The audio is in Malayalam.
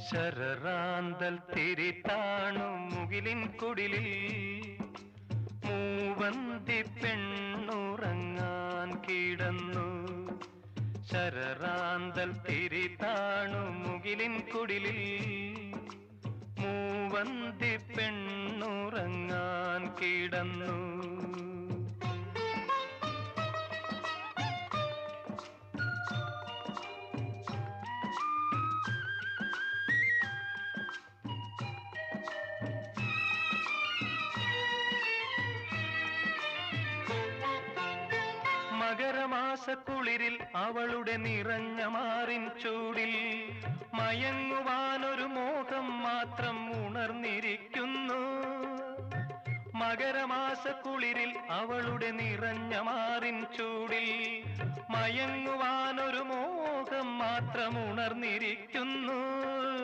ശരറാന്തൽ തിരിതാണു മുകിലിൻ കുടിലിൽ മൂവന്തി പെണ്ണുറങ്ങാൻ കിടന്നു. ശരറാന്തൽ തിരിതാണു മുകിലിൻ കുടിലിൽ മൂവന്തി പെണ്ണുറങ്ങാൻ കിടന്നു. മകരമാസക്കുളിരിൽ അവളുടെ നിറഞ്ഞ മാറിൻ ചൂടിൽ മയങ്ങുവാനൊരു മോഹം മാത്രം ഉണർന്നിരിക്കുന്നു. മകരമാസക്കുളിരിൽ അവളുടെ നിറഞ്ഞ മാറിൻ ചൂടിൽ മയങ്ങുവാനൊരു മോഹം മാത്രം ഉണർന്നിരിക്കുന്നു.